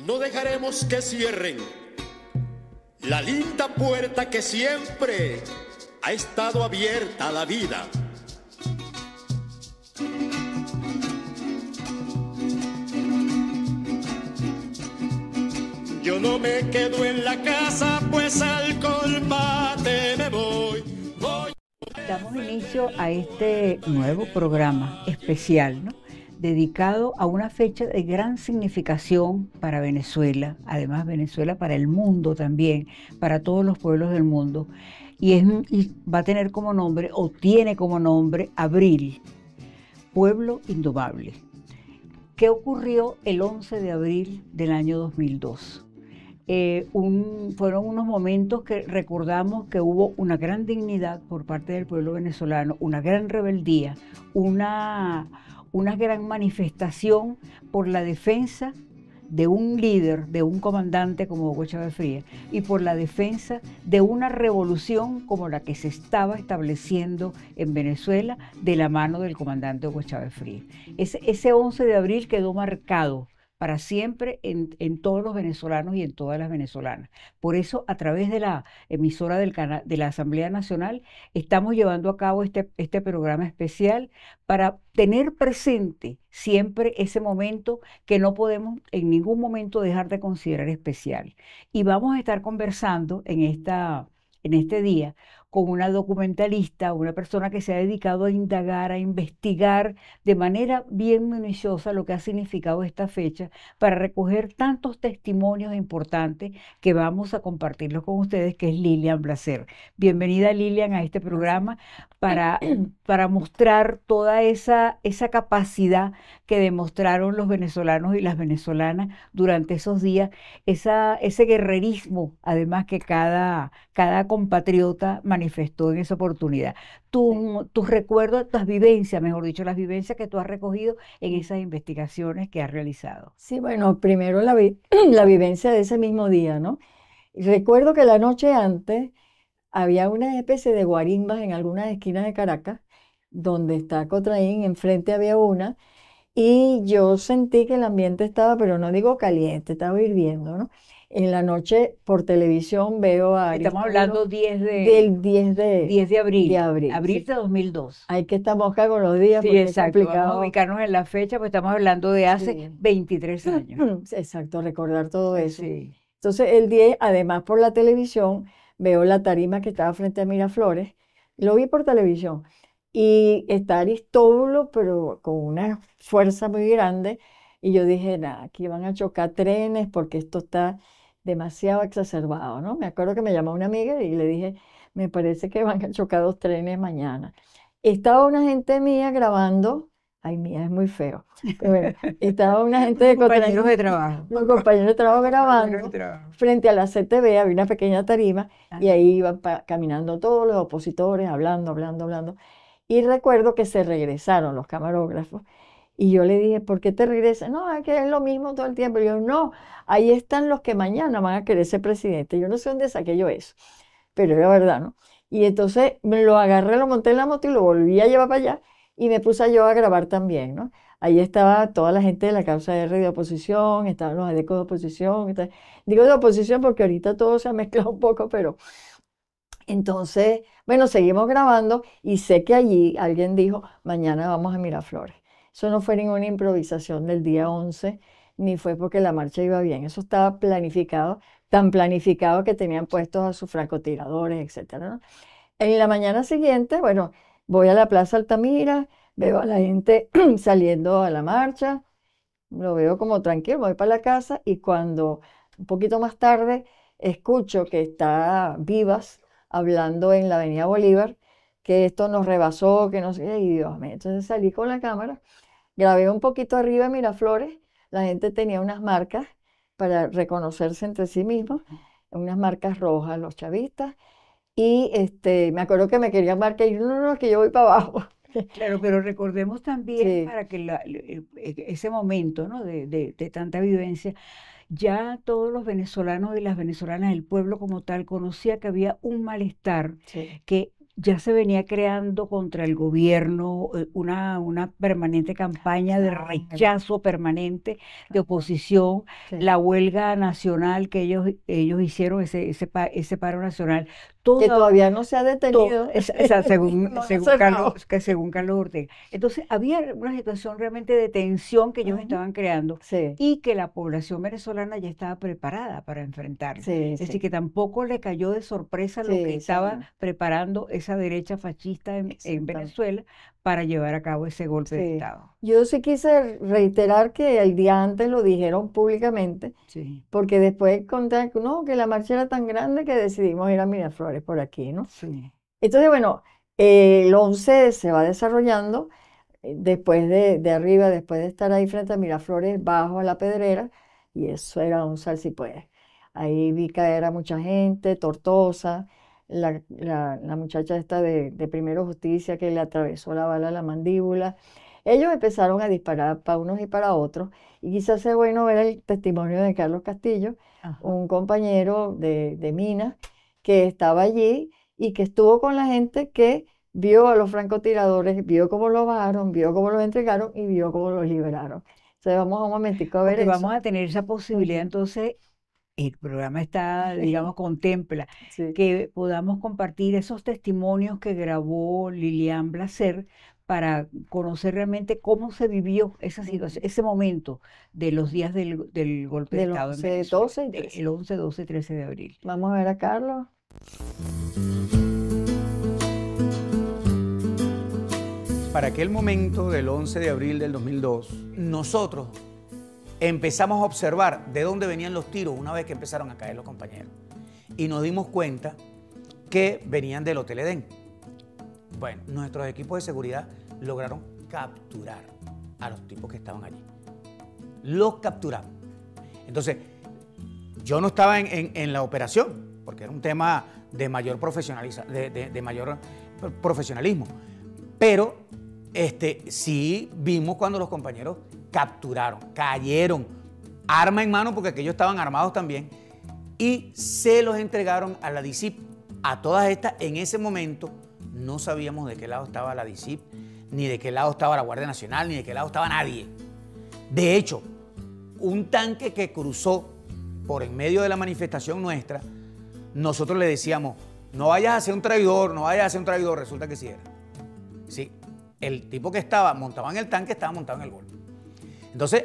No dejaremos que cierren la linda puerta que siempre ha estado abierta a la vida. Yo no me quedo en la casa, pues al combate me voy. Damos inicio a este nuevo programa especial, ¿no?, dedicado a una fecha de gran significación para Venezuela, además Venezuela para el mundo también, para todos los pueblos del mundo, y va a tener como nombre, o tiene como nombre, Abril, Pueblo Indomable. ¿Qué ocurrió el 11 de abril del año 2002? Fueron unos momentos que recordamos que hubo una gran dignidad por parte del pueblo venezolano, una gran rebeldía, una gran manifestación por la defensa de un líder, de un comandante como Hugo Chávez Frías, y por la defensa de una revolución como la que se estaba estableciendo en Venezuela de la mano del comandante Hugo Chávez Frías. Ese 11 de abril quedó marcado para siempre en todos los venezolanos y en todas las venezolanas. Por eso, a través de la emisora de la Asamblea Nacional, estamos llevando a cabo este programa especial para tener presente siempre ese momento que no podemos en ningún momento dejar de considerar especial. Y vamos a estar conversando en este día con una documentalista, una persona que se ha dedicado a indagar, a investigar de manera bien minuciosa lo que ha significado esta fecha para recoger tantos testimonios importantes que vamos a compartirlos con ustedes, que es Lilian Blaser. Bienvenida, Lilian, a este programa para mostrar toda esa capacidad que demostraron los venezolanos y las venezolanas durante esos días, ese guerrerismo, además, que cada compatriota manifestó en esa oportunidad. Tus recuerdos, tus vivencias, mejor dicho, las vivencias que tú has recogido en esas investigaciones que has realizado. Sí, bueno, primero la vivencia de ese mismo día, ¿no? Recuerdo que la noche antes había una especie de guarimbas en algunas esquinas de Caracas, donde está Cotraín, enfrente había una, y yo sentí que el ambiente estaba, pero no digo caliente, estaba hirviendo, ¿no? En la noche por televisión veo a Estamos hablando del 10 de abril. De abril, Abril sí. de 2002. Hay que estar mosca con los días Sí, porque exacto. es complicado. Vamos a ubicarnos en la fecha, pues estamos hablando de hace Sí. 23 años. Exacto, recordar todo eso. Sí. Entonces el 10, además por la televisión, veo la tarima que estaba frente a Miraflores, lo vi por televisión, y está Aristóbulo, pero con una fuerza muy grande, y yo dije, nada, aquí van a chocar trenes porque esto está demasiado exacerbado, ¿no? Me acuerdo que me llamó una amiga y le dije, me parece que van a chocar 2 trenes mañana. Estaba una gente mía grabando. Ay, mía, es muy feo. Pero bueno, estaba una gente de compañeros de trabajo. Los compañeros de trabajo grabando. Frente a la CTV había una pequeña tarima y ahí iban caminando todos los opositores, hablando. Y recuerdo que se regresaron los camarógrafos y yo le dije, ¿por qué te regresas? No, es que es lo mismo todo el tiempo. Y yo, no, ahí están los que mañana van a querer ser presidente. Yo no sé dónde saqué yo eso, pero era verdad, ¿no? Y entonces me lo agarré, lo monté en la moto y lo volví a llevar para allá. Y me puse yo a grabar también, ¿no? Ahí estaba toda la gente de la causa R de oposición, estaban los adecos de oposición. Digo de oposición porque ahorita todo se ha mezclado un poco, pero entonces, bueno, seguimos grabando y sé que allí alguien dijo, mañana vamos a Miraflores. Eso no fue ninguna improvisación del día 11, ni fue porque la marcha iba bien. Eso estaba planificado, tan planificado que tenían puestos a sus francotiradores, etcétera, ¿no? En la mañana siguiente, bueno, voy a la Plaza Altamira, veo a la gente saliendo a la marcha, lo veo como tranquilo, voy para la casa y cuando un poquito más tarde escucho que está Vivas hablando en la Avenida Bolívar, que esto nos rebasó, que no sé qué, y Dios mío. Entonces salí con la cámara, grabé un poquito arriba de Miraflores, la gente tenía unas marcas para reconocerse entre sí mismos, unas marcas rojas, los chavistas. Y me acuerdo que me querían marcar y yo, no, que yo voy para abajo. Claro, pero recordemos también Sí. para que ese momento, ¿no?, de tanta vivencia, ya todos los venezolanos y las venezolanas, el pueblo como tal, conocía que había un malestar Sí. que ya se venía creando contra el gobierno una permanente campaña de rechazo permanente, de oposición, Sí. la huelga nacional que ellos hicieron, ese paro nacional, Que todavía no se ha detenido. según, No ha según cerrado. según Carlos Ortega. Entonces, había una situación realmente de tensión que ellos Ujú. estaban creando Sí, y que la población venezolana ya estaba preparada para enfrentarlo. sí, Es decir, sí. que tampoco le cayó de sorpresa lo que Sí, estaba señor. preparando esa derecha fascista en Exactamente. Venezuela para llevar a cabo ese golpe de Sí. Estado. Yo sí quise reiterar que el día antes lo dijeron públicamente, Sí, porque después contaron que no, que la marcha era tan grande que decidimos ir a Miraflores por aquí, ¿no? sí. Entonces, bueno, el 11 se va desarrollando, después de arriba, después de estar ahí frente a Miraflores, bajo a La Pedrera, y eso era un salsipuedes. Ahí vi caer a mucha gente, Tortosa, la muchacha esta de Primero Justicia que le atravesó la bala a la mandíbula. Ellos empezaron a disparar para unos y para otros, y quizás sea bueno ver el testimonio de Carlos Castillo, Ajá. un compañero de Minas que estaba allí y que estuvo con la gente que vio a los francotiradores, vio cómo lo bajaron, vio cómo los entregaron y vio cómo los liberaron. Entonces vamos a un momentico a ver Porque vamos eso. a tener esa posibilidad, Ujú. entonces, el programa está, digamos, contempla Sí. que podamos compartir esos testimonios que grabó Lilian Blaser para conocer realmente cómo se vivió esa situación, ese momento de los días del golpe de Del Estado en 11, Venezuela, 12 y 13. el 11, 12, 13 de abril. Vamos a ver a Carlos. Para aquel momento del 11 de abril del 2002, nosotros empezamos a observar de dónde venían los tiros una vez que empezaron a caer los compañeros. Y nos dimos cuenta que venían del Hotel Edén. Bueno, nuestros equipos de seguridad lograron capturar a los tipos que estaban allí. Los capturamos. Entonces, yo no estaba en la operación, porque era un tema de mayor profesionalismo. Pero sí vimos cuando los compañeros capturaron, cayeron, arma en mano, porque aquellos estaban armados también, y se los entregaron a la DICIP. A todas estas, en ese momento, no sabíamos de qué lado estaba la DICIP, ni de qué lado estaba la Guardia Nacional, ni de qué lado estaba nadie. De hecho, un tanque que cruzó por en medio de la manifestación nuestra, nosotros le decíamos, no vayas a ser un traidor, no vayas a ser un traidor, resulta que sí era. Sí, el tipo que estaba montado en el tanque estaba montado en el golpe. Entonces,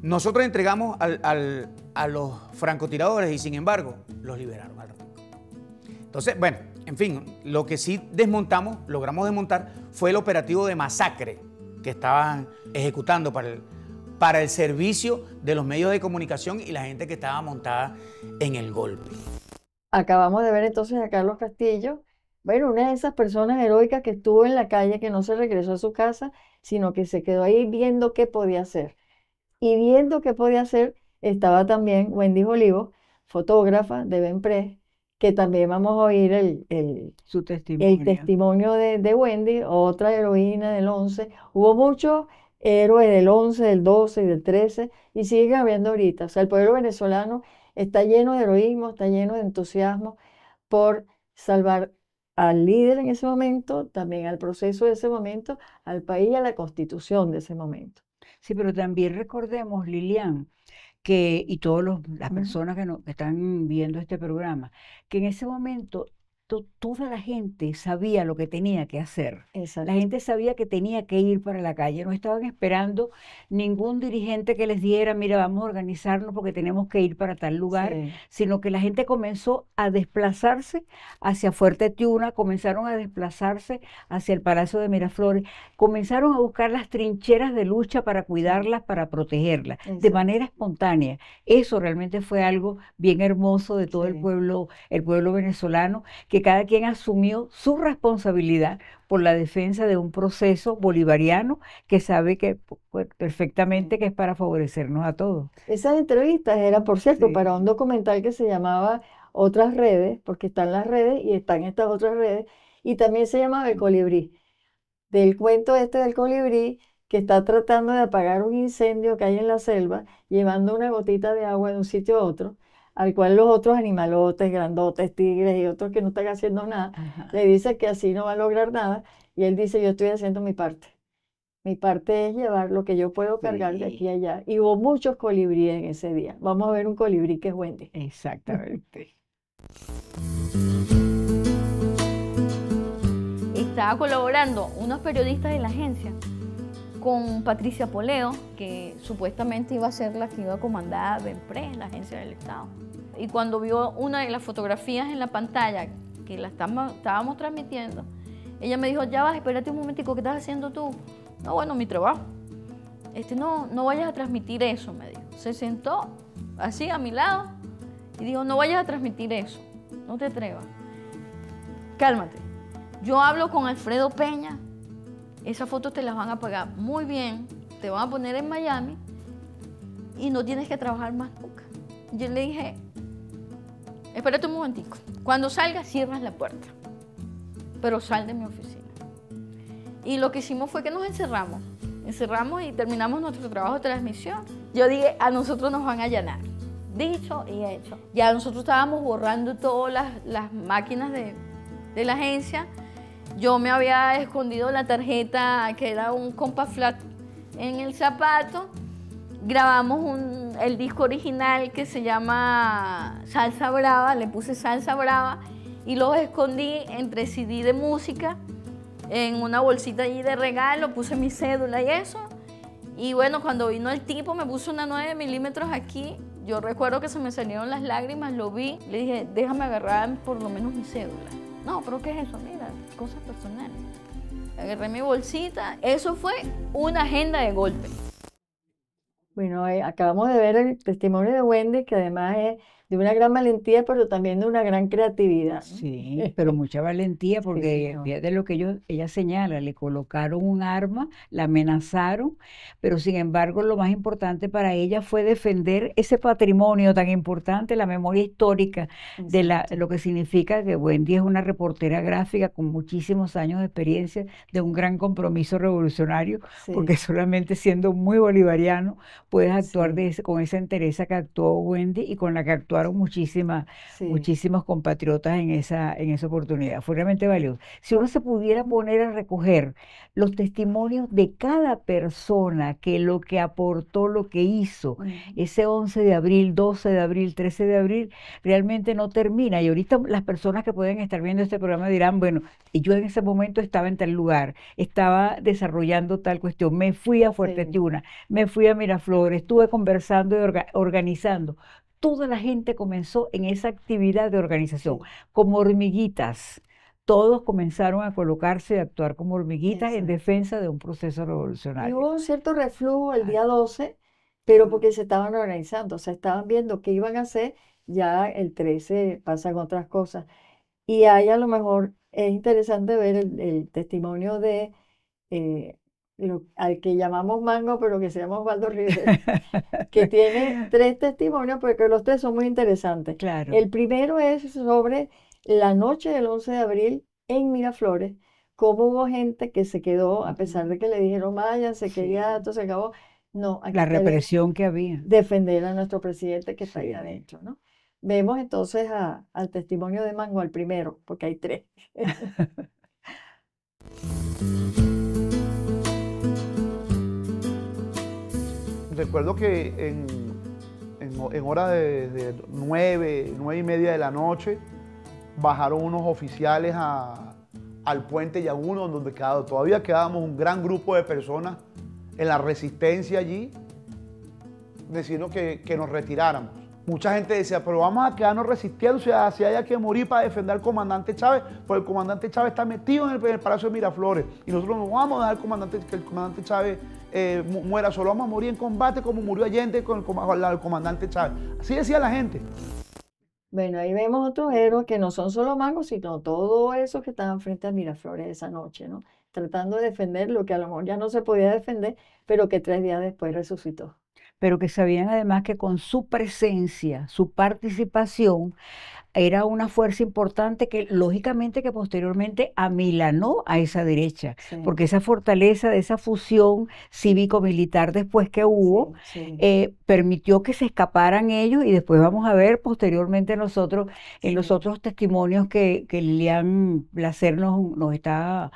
nosotros entregamos a los francotiradores y sin embargo, los liberaron al ratito. Entonces, bueno, en fin, lo que sí logramos desmontar fue el operativo de masacre que estaban ejecutando para el servicio de los medios de comunicación y la gente que estaba montada en el golpe. Acabamos de ver entonces a Carlos Castillo, bueno, una de esas personas heroicas que estuvo en la calle, que no se regresó a su casa, sino que se quedó ahí viendo qué podía hacer. Y viendo qué podía hacer, estaba también Wendy Olivo, fotógrafa de Benpress, que también vamos a oír Su el testimonio. testimonio de Wendy, otra heroína del 11. Hubo muchos héroes del 11, del 12 y del 13, y siguen habiendo ahorita. O sea, el pueblo venezolano está lleno de heroísmo, está lleno de entusiasmo por salvar al líder en ese momento, también al proceso de ese momento, al país y a la constitución de ese momento. Sí, pero también recordemos, Lilian, y todas las personas que están viendo este programa, que en ese momento toda la gente sabía lo que tenía que hacer. Exacto. La gente sabía que tenía que ir para la calle, no estaban esperando ningún dirigente que les diera, mira, vamos a organizarnos porque tenemos que ir para tal lugar, Sí. sino que la gente comenzó a desplazarse hacia Fuerte Tiuna, comenzaron a desplazarse hacia el Palacio de Miraflores, comenzaron a buscar las trincheras de lucha para cuidarlas, para protegerlas, de Exacto. manera espontánea. Eso realmente fue algo bien hermoso de todo Sí. el pueblo venezolano, que cada quien asumió su responsabilidad por la defensa de un proceso bolivariano que sabe que perfectamente que es para favorecernos a todos. Esas entrevistas eran, por cierto, Sí. para un documental que se llamaba Otras Redes, porque están las redes y están estas otras redes, y también se llamaba El Colibrí, del cuento del colibrí que está tratando de apagar un incendio que hay en la selva, llevando una gotita de agua de un sitio a otro. al cual los otros animalotes, grandotes, tigres y otros que no están haciendo nada, Ajá. le dice que así no va a lograr nada, y él dice, yo estoy haciendo mi parte. Mi parte es llevar lo que yo puedo cargar de aquí a allá. Y hubo muchos colibríes en ese día. Vamos a ver un colibrí que es Wendy. Exactamente. Estaba colaborando unos periodistas de la agencia con Patricia Poleo, que supuestamente iba a ser la que iba a comandar BENPRE, la agencia del Estado. Y cuando vio una de las fotografías en la pantalla que la estábamos transmitiendo, ella me dijo, ya vas, espérate un momentico, ¿qué estás haciendo tú? No, bueno, mi trabajo. No vayas a transmitir eso, me dijo. Se sentó así a mi lado y dijo, no vayas a transmitir eso, no te atrevas. Cálmate. Yo hablo con Alfredo Peña, esas fotos te las van a pagar muy bien, te van a poner en Miami y no tienes que trabajar más nunca. Yo le dije, espérate un momentico, cuando salgas cierras la puerta, pero sal de mi oficina. Y lo que hicimos fue que nos encerramos y terminamos nuestro trabajo de transmisión. Yo dije, a nosotros nos van a allanar. Dicho y hecho. Ya nosotros estábamos borrando todas las máquinas de la agencia. Yo me había escondido la tarjeta, que era un compa flat, en el zapato. Grabamos el disco original que se llama Salsa Brava, le puse Salsa Brava y los escondí entre CD de música, en una bolsita allí de regalo, puse mi cédula y eso. Y bueno, cuando vino el tipo me puso una 9 milímetros aquí. Yo recuerdo que se me salieron las lágrimas, lo vi, le dije, déjame agarrar por lo menos mi cédula. No, pero ¿qué es eso? Mira, cosas personales. Agarré mi bolsita, eso fue una agenda de golpe. Bueno, acabamos de ver el testimonio de Wendy, que además es de una gran valentía, pero también de una gran creatividad, ¿no? Sí, pero mucha valentía porque señor. fíjate lo que ella señala, le colocaron un arma, la amenazaron, pero sin embargo lo más importante para ella fue defender ese patrimonio tan importante, la memoria histórica de Exacto. lo que significa que Wendy es una reportera gráfica con muchísimos años de experiencia, de un gran compromiso revolucionario, Sí, porque solamente siendo muy bolivariano puedes actuar sí, con esa entereza que actuó Wendy y con la que actuaron sí. muchísimos compatriotas en esa oportunidad. Fue realmente valioso. Si uno se pudiera poner a recoger los testimonios de cada persona que lo que aportó, lo que hizo, ese 11 de abril, 12 de abril, 13 de abril, realmente no termina. Y ahorita las personas que pueden estar viendo este programa dirán, bueno, yo en ese momento estaba en tal lugar, estaba desarrollando tal cuestión, me fui a Fuerte Sí. Tiuna, me fui a Miraflores, estuve conversando y organizando. Toda la gente comenzó en esa actividad de organización, Sí. como hormiguitas. Todos comenzaron a colocarse y a actuar como hormiguitas en Exacto. defensa de un proceso Y revolucionario. hubo un cierto reflujo el día Claro. 12, pero porque se estaban organizando, o sea, estaban viendo qué iban a hacer, ya el 13 pasan otras cosas. Y ahí a lo mejor es interesante ver el testimonio de al que llamamos Mango, pero que se llama Osvaldo Rivera, que tiene 3 testimonios, porque los 3 son muy interesantes. Claro. El primero es sobre la noche del 11 de abril en Miraflores, cómo hubo gente que se quedó, a pesar de que le dijeron váyanse, que Sí. ya esto se acabó. No, aquí La queremos represión que había. defender a nuestro presidente que está ahí Sí. adentro, ¿no? Vemos entonces al testimonio de Mango, al primero, porque hay 3. Recuerdo que en hora de 9:30 de la noche, bajaron unos oficiales al puente Yaguno, donde todavía quedábamos un gran grupo de personas en la resistencia allí, diciendo que nos retiráramos. Mucha gente decía, pero vamos a quedarnos resistiendo, si haya que morir para defender al comandante Chávez, porque el comandante Chávez está metido en el Palacio de Miraflores, y nosotros no vamos a dejar que el comandante Chávez muera solo, vamos a morir en combate como murió Allende con el comandante Chávez. Así decía la gente. Bueno, ahí vemos otros héroes que no son solo Mango, sino todos esos que estaban frente a Miraflores esa noche, ¿no? Tratando de defender lo que a lo mejor ya no se podía defender, pero que 3 días después resucitó. Pero que sabían además que con su presencia, su participación, era una fuerza importante que lógicamente que posteriormente amilanó a esa derecha, Sí. porque esa fortaleza de esa fusión cívico-militar después que hubo, Sí. permitió que se escaparan ellos y después vamos a ver posteriormente nosotros en los Sí. otros testimonios que Lilian Blaser nos está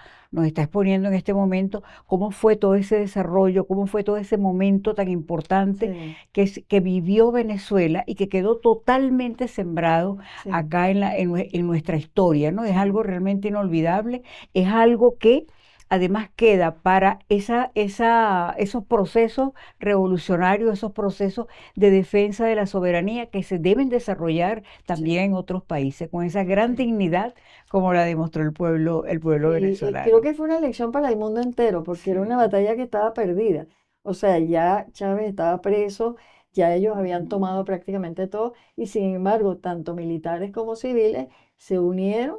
exponiendo en este momento, cómo fue todo ese desarrollo, cómo fue todo ese momento tan importante Sí. que vivió Venezuela y que quedó totalmente sembrado Sí. acá en nuestra historia, ¿no? Es algo realmente inolvidable, es algo que además queda para esos procesos revolucionarios, esos procesos de defensa de la soberanía que se deben desarrollar también en otros países, con esa gran Sí. dignidad como la demostró el pueblo Y creo venezolano. que fue una lección para el mundo entero, porque era Sí. una batalla que estaba perdida. O sea, ya Chávez estaba preso, ya ellos habían tomado prácticamente todo, y sin embargo, tanto militares como civiles se unieron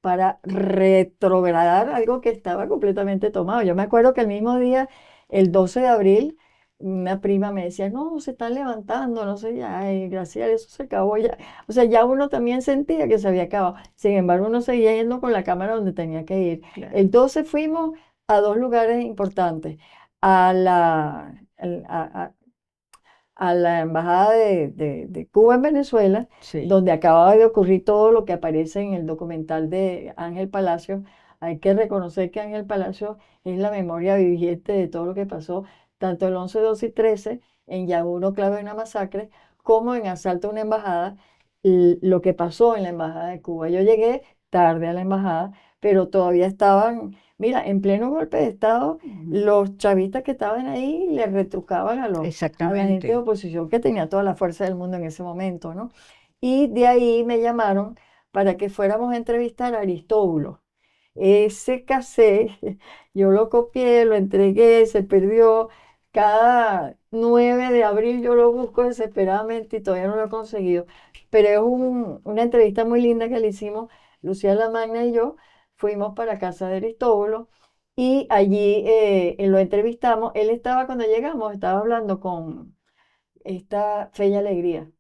para retrogradar algo que estaba completamente tomado. Yo me acuerdo que el mismo día, el 12 de abril, una prima me decía, no, se están levantando, no sé, ya, ay, Graciela, eso se acabó ya. O sea, ya uno también sentía que se había acabado. Sin embargo, uno seguía yendo con la cámara donde tenía que ir. Claro. El 12 fuimos a dos lugares importantes, a la, al- a la Embajada de Cuba en Venezuela, Sí. donde acababa de ocurrir todo lo que aparece en el documental de Ángel Palacio. Hay que reconocer que Ángel Palacio es la memoria viviente de todo lo que pasó, tanto el 11, 12 y 13, en Yaguno, clave de una masacre, como en asalto a una embajada, lo que pasó en la Embajada de Cuba. Yo llegué tarde a la embajada, pero todavía estaban, mira, en pleno golpe de Estado, Ujú. los chavistas que estaban ahí le retrucaban a la gente de Exactamente. oposición que tenía toda la fuerza del mundo en ese momento, ¿no? Y de ahí me llamaron para que fuéramos a entrevistar a Aristóbulo. Ese cassette, yo lo copié, lo entregué, se perdió. Cada 9 de abril yo lo busco desesperadamente y todavía no lo he conseguido. Pero es una entrevista muy linda que le hicimos Lucía Lamagna y yo. Fuimos para casa de Aristóbulo y allí lo entrevistamos. Él estaba, cuando llegamos, estaba hablando con esta Fe y Alegría.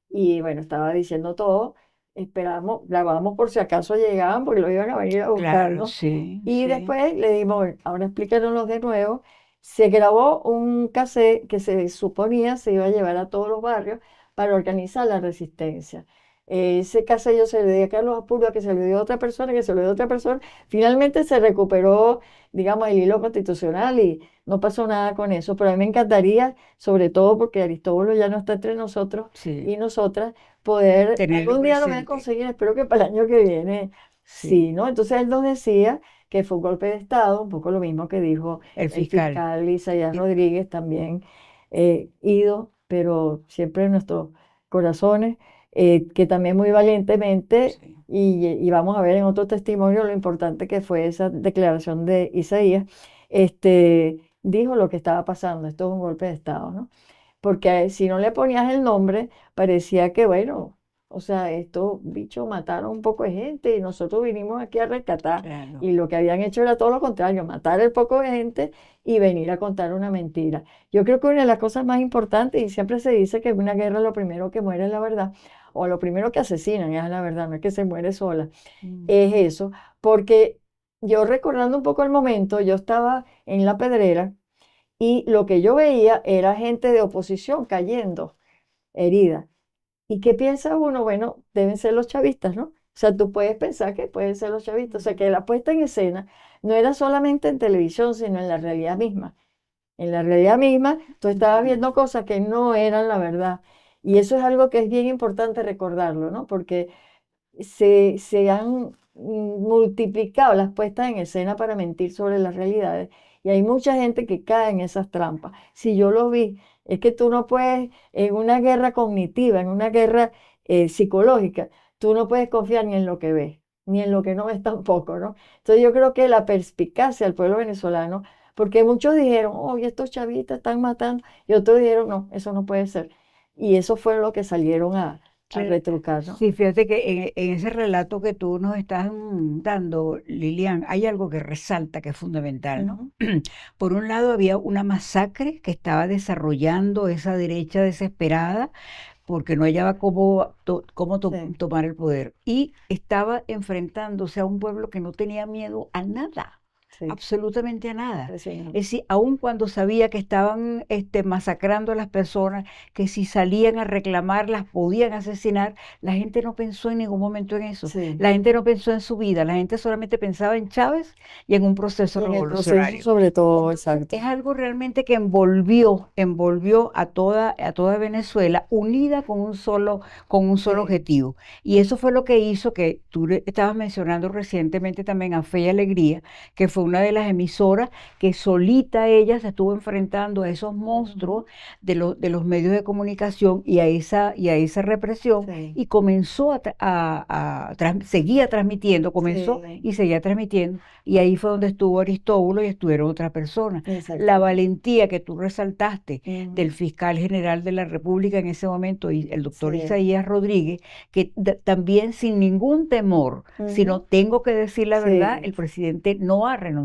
Y bueno, estaba diciendo todo. Esperamos, grabamos por si acaso llegaban, porque lo iban a venir a buscar, Claro, ¿no? sí, Y sí. después le dimos, "Bueno, ahora explícanos de nuevo". Se grabó un cassette que se suponía se iba a llevar a todos los barrios para organizar la resistencia. Ese cassette yo se lo di a Carlos Apuro, que se lo dio a otra persona, que se lo dio a otra persona. Finalmente se recuperó, digamos, el hilo constitucional y no pasó nada con eso. Pero a mí me encantaría, sobre todo porque Aristóbulo ya no está entre nosotros Sí. y nosotras, poder, Tenerlo algún día lo voy a presente. conseguir, espero que para el año que viene, Sí. sí, ¿no? Entonces él nos decía que fue un golpe de Estado, un poco lo mismo que dijo El el fiscal. fiscal Isaías Y- Rodríguez, también ido, pero siempre en nuestros corazones, que también muy valientemente, Sí. y vamos a ver en otro testimonio lo importante que fue esa declaración de Isaías, dijo lo que estaba pasando, esto es un golpe de Estado, ¿no? Porque si no le ponías el nombre, parecía que, bueno, o sea, estos bichos mataron un poco de gente y nosotros vinimos aquí a rescatar. Claro. Y lo que habían hecho era todo lo contrario, matar el poco de gente y venir a contar una mentira. Yo creo que una de las cosas más importantes, y siempre se dice que en una guerra lo primero que muere es la verdad, o lo primero que asesinan es la verdad, no es que se muere sola, es eso, porque yo recordando un poco el momento, yo estaba en La Pedrera y lo que yo veía era gente de oposición cayendo herida. ¿Y qué piensa uno? Bueno, deben ser los chavistas, ¿no? O sea, tú puedes pensar que pueden ser los chavistas. O sea, que la puesta en escena no era solamente en televisión, sino en la realidad misma. En la realidad misma, tú estabas viendo cosas que no eran la verdad. Y eso es algo que es bien importante recordarlo, ¿no? Porque se han multiplicado las puestas en escena para mentir sobre las realidades y hay mucha gente que cae en esas trampas. Si yo lo vi, es que tú no puedes, en una guerra cognitiva, en una guerra psicológica, tú no puedes confiar ni en lo que ves, ni en lo que no ves tampoco, ¿no? Entonces yo creo que la perspicacia del pueblo venezolano, porque muchos dijeron, oye, estos chavistas están matando, y otros dijeron, no, eso no puede ser. Y eso fue lo que salieron a Claro. retrucar, ¿no? Sí, fíjate que en ese relato que tú nos estás dando, Lilian, hay algo que resalta que es fundamental, ¿no? Ujú. Por un lado había una masacre que estaba desarrollando esa derecha desesperada, porque no hallaba cómo, Sí. tomar el poder. Y estaba enfrentándose a un pueblo que no tenía miedo a nada. Sí. Absolutamente a nada. Impresionante. Es decir, aun cuando sabía que estaban masacrando a las personas, que si salían a reclamar las podían asesinar, la gente no pensó en ningún momento en eso. Sí. La gente no pensó en su vida, la gente solamente pensaba en Chávez y en un proceso Y en el proceso, revolucionario. sobre todo, Entonces, exacto. es algo realmente que envolvió a toda Venezuela unida con un solo Sí. objetivo. Y eso fue lo que hizo que tú estabas mencionando recientemente también a Fe y Alegría, que fue una de las emisoras que solita ella se estuvo enfrentando a esos monstruos de los medios de comunicación y a esa represión, Sí. y comenzó seguía transmitiendo, comenzó Sí. y seguía transmitiendo, y ahí fue donde estuvo Aristóbulo y estuvieron otras personas. Exacto. La valentía que tú resaltaste Ujú. del fiscal general de la República en ese momento, y el doctor Sí. Isaías Rodríguez, que también sin ningún temor, sino Ujú. tengo que decir la verdad, Sí. el presidente no ha renunciado.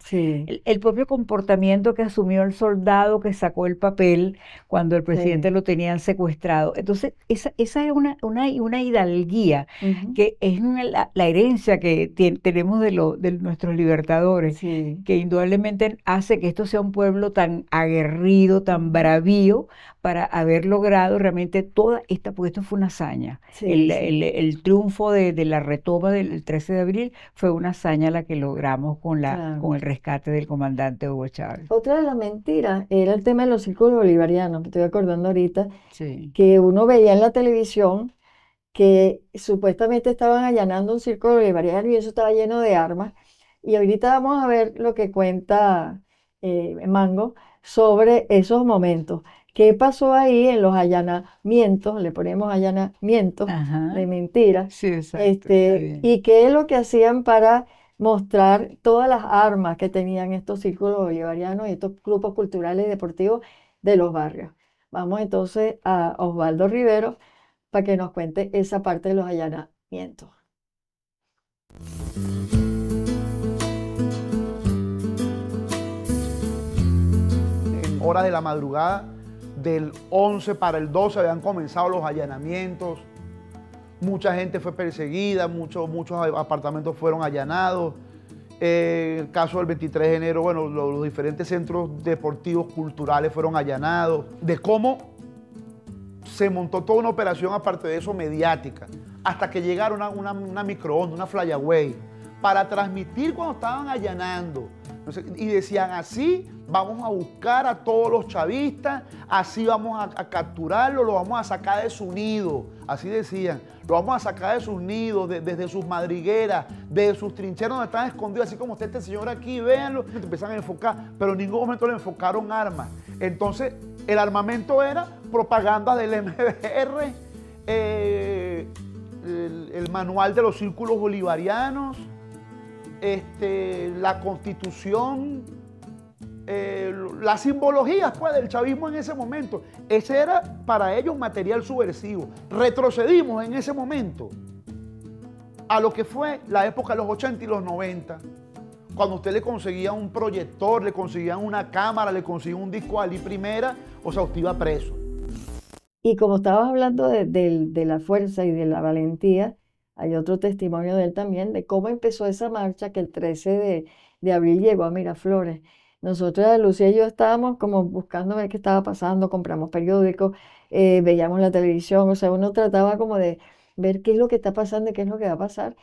Sí. El propio comportamiento que asumió el soldado que sacó el papel cuando el presidente Sí. lo tenían secuestrado. Entonces, esa es una hidalguía Ujú. que es la herencia que tenemos de nuestros libertadores, Sí. que indudablemente hace que esto sea un pueblo tan aguerrido, tan bravío, para haber logrado realmente toda esta, porque esto fue una hazaña. Sí, El, sí. el triunfo de la retoma del 13 de abril fue una hazaña la que logramos Claro. con el rescate del comandante Hugo Chávez. Otra de las mentiras era el tema de los círculos bolivarianos. Me estoy acordando ahorita Sí. que uno veía en la televisión que supuestamente estaban allanando un círculo bolivariano y eso estaba lleno de armas. Y ahorita vamos a ver lo que cuenta Mango sobre esos momentos. ¿Qué pasó ahí en los allanamientos? Le ponemos allanamientos Ajá. de mentiras. Sí, exacto. Está bien. Y qué es lo que hacían para mostrar todas las armas que tenían estos círculos bolivarianos y estos grupos culturales y deportivos de los barrios. Vamos entonces a Osvaldo Rivero para que nos cuente esa parte de los allanamientos. En horas de la madrugada del 11 para el 12 habían comenzado los allanamientos. Mucha gente fue perseguida, muchos apartamentos fueron allanados. El caso del 23 de enero, bueno, los diferentes centros deportivos, culturales fueron allanados. De cómo se montó toda una operación, aparte de eso, mediática, hasta que llegaron una microondas, una flyaway, para transmitir cuando estaban allanando. Y decían, así vamos a buscar a todos los chavistas, así vamos a capturarlos, lo vamos a sacar de su nido, así decían, lo vamos a sacar de sus nidos, desde sus madrigueras, de sus trincheras donde están escondidos, así como está este señor aquí, véanlo, empiezan a enfocar, pero en ningún momento le enfocaron armas. Entonces, el armamento era propaganda del MBR, el manual de los círculos bolivarianos, la Constitución, las simbologías pues, del chavismo en ese momento. Ese era para ellos material subversivo. Retrocedimos en ese momento a lo que fue la época de los 80 y los 90, cuando usted le conseguía un proyector, le conseguían una cámara, le conseguían un disco Ali Primera, o sea, usted iba preso. Y como estabas hablando de la fuerza y de la valentía, hay otro testimonio de él también, de cómo empezó esa marcha que el 13 de abril llegó a Miraflores. Nosotros, Lucía y yo, estábamos como buscando ver qué estaba pasando, compramos periódicos, veíamos la televisión, o sea, uno trataba como de ver qué es lo que está pasando y qué es lo que va a pasar.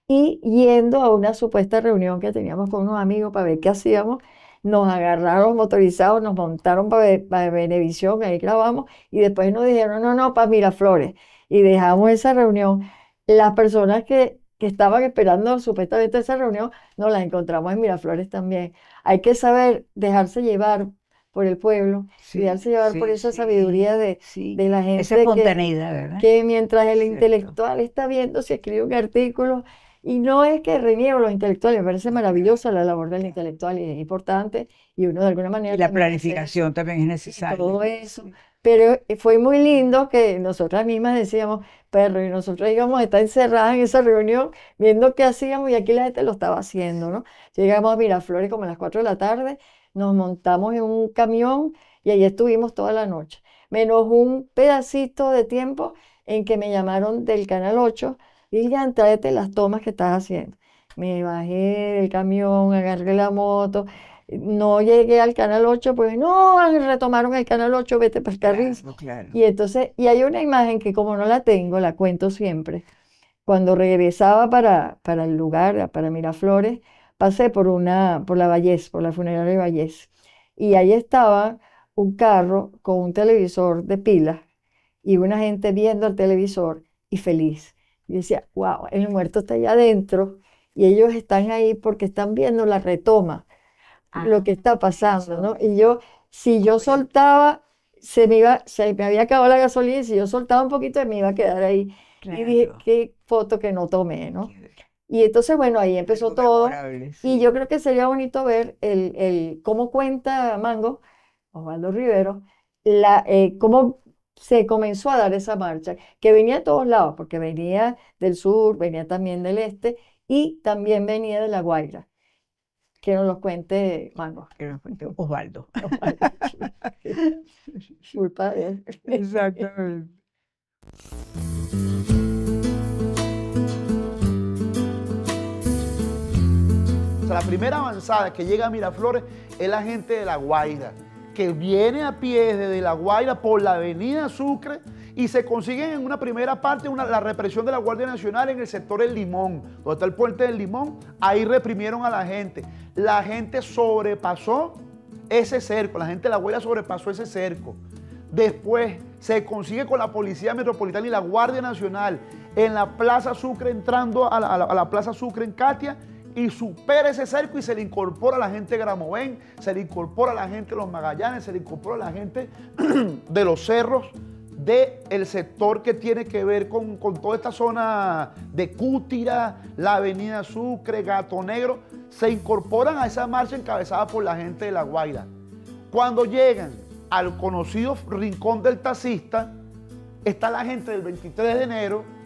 Y yendo a una supuesta reunión que teníamos con unos amigos para ver qué hacíamos, nos agarraron motorizados, nos montaron para Venevisión, ahí grabamos, y después nos dijeron, no, para Miraflores. Y dejamos esa reunión. Las personas que estaban esperando supuestamente esa reunión, nos las encontramos en Miraflores también. Hay que saber dejarse llevar por el pueblo, y dejarse llevar por esa sabiduría de la gente. Esa espontaneidad, ¿verdad? Que mientras el Cierto. intelectual está viendo si escribe un artículo, y no es que reniego a los intelectuales, me parece maravillosa la labor del intelectual y es importante, y uno de alguna manera... Y la también hace planificación también es necesaria. todo eso. Pero fue muy lindo que nosotras mismas decíamos, perro, y nosotros íbamos a estar encerradas en esa reunión viendo qué hacíamos y aquí la gente lo estaba haciendo, ¿no? Llegamos a Miraflores como a las 4 de la tarde, nos montamos en un camión y ahí estuvimos toda la noche. menos un pedacito de tiempo en que me llamaron del Canal 8, Lilian, tráete las tomas que estás haciendo. Me bajé del camión, agarré la moto, no llegué al Canal 8, pues no, retomaron el Canal 8, vete para el Carrizo. Claro. Y entonces, y hay una imagen que como no la tengo, la cuento siempre. Cuando regresaba para el lugar, para Miraflores, pasé por la Vallés, por la funeraria de Vallés. Y ahí estaba un carro con un televisor de pilas y una gente viendo el televisor y feliz. Y decía, wow, el muerto está allá adentro y ellos están ahí porque están viendo la retoma, lo que está pasando, ¿no? Y yo, si yo soltaba, se me había acabado la gasolina y si yo soltaba un poquito me iba a quedar ahí. Y dije, qué foto que no tomé, ¿no? Y entonces, bueno, ahí empezó todo. Y yo creo que sería bonito ver cómo cuenta Mango, Osvaldo Rivero, cómo se comenzó a dar esa marcha, que venía de todos lados, porque venía del sur, venía también del este, y también venía de La Guaira. Que nos lo cuente Mango. Que nos cuente Osvaldo. Culpa de él. Exactamente. O sea, la primera avanzada que llega a Miraflores es la gente de La Guaira, que viene a pie desde La Guaira por la avenida Sucre y se consiguen en una primera parte la represión de la Guardia Nacional en el sector El Limón, donde está el puente del Limón. Ahí reprimieron a la gente. La gente sobrepasó ese cerco, la gente de La Guaira sobrepasó ese cerco. Después se consigue con la Policía Metropolitana y la Guardia Nacional en la Plaza Sucre, entrando a la Plaza Sucre en Catia, y supera ese cerco y se le incorpora a la gente de Gramovén, se le incorpora a la gente de los Magallanes, se le incorpora a la gente de los cerros, del sector que tiene que ver con toda esta zona de Cútira, la avenida Sucre, Gato Negro, se incorporan a esa marcha encabezada por la gente de La Guaira. Cuando llegan al conocido Rincón del Taxista, está la gente del 23 de enero